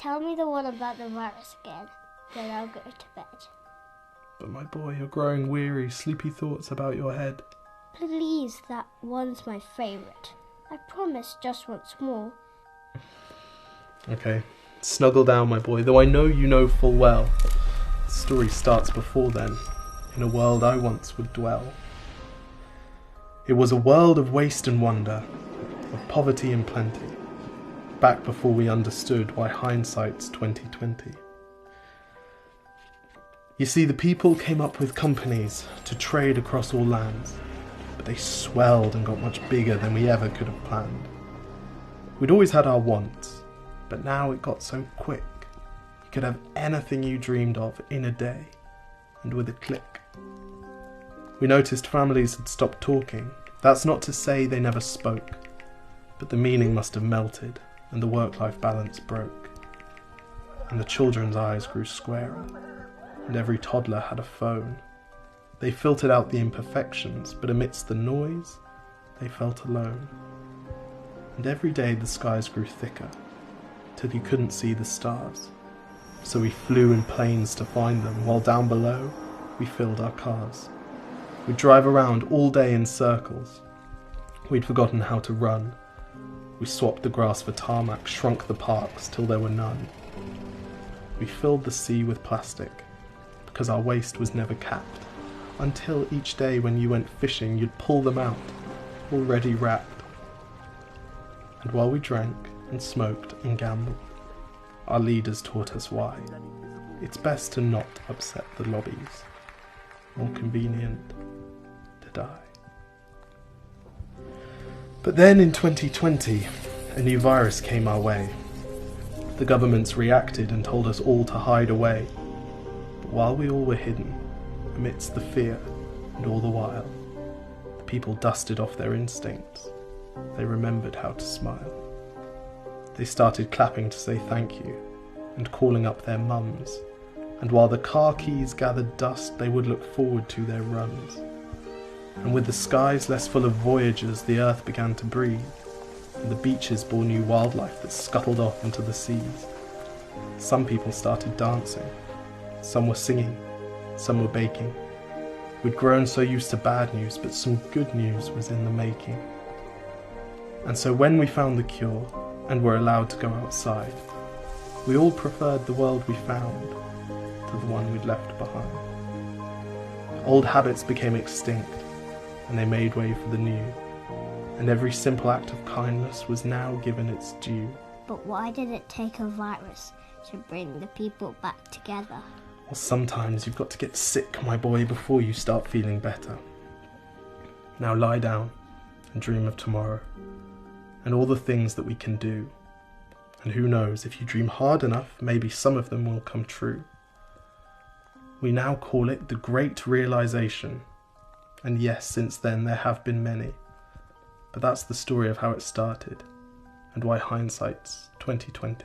Tell me the one about the virus again, then I'll go to bed. But my boy, you're growing weary, sleepy thoughts about your head. Please, that one's my favourite. I promise just once more. Okay, snuggle down, my boy, though I know you know full well. The story starts before then, in a world I once would dwell. It was a world of waste and wonder, of poverty and plenty, back before we understood why hindsight's 2020. You see, the people came up with companies to trade across all lands, but they swelled and got much bigger than we ever could have planned. We'd always had our wants, but now it got so quick. You could have anything you dreamed of in a day, and with a click. We noticed families had stopped talking. That's not to say they never spoke, but the meaning must have melted, and the work-life balance broke. And the children's eyes grew squarer, and every toddler had a phone. They filtered out the imperfections, but amidst the noise, they felt alone. And every day the skies grew thicker, till you couldn't see the stars. So we flew in planes to find them, while down below, we filled our cars. We'd drive around all day in circles. We'd forgotten how to run. We swapped the grass for tarmac, shrunk the parks till there were none. We filled the sea with plastic, because our waste was never capped, until each day when you went fishing you'd pull them out, already wrapped. And while we drank and smoked and gambled, our leaders taught us why. It's best to not upset the lobbies. More convenient to die. But then in 2020, a new virus came our way. The governments reacted and told us all to hide away. But while we all were hidden, amidst the fear and all the while, the people dusted off their instincts. They remembered how to smile. They started clapping to say thank you and calling up their mums. And while the car keys gathered dust, they would look forward to their runs. And with the skies less full of voyagers, the earth began to breathe, and the beaches bore new wildlife that scuttled off into the seas. Some people started dancing, some were singing, some were baking. We'd grown so used to bad news, but some good news was in the making. And so when we found the cure, and were allowed to go outside, we all preferred the world we found to the one we'd left behind. Old habits became extinct, and they made way for the new, and every simple act of kindness was now given its due. But why did it take a virus to bring the people back together? Well, sometimes you've got to get sick, my boy, before you start feeling better. Now lie down and dream of tomorrow, and all the things that we can do. And who knows, if you dream hard enough, maybe some of them will come true. We now call it the Great Realization. And yes, since then there have been many. But that's the story of how it started, and why hindsight's 2020.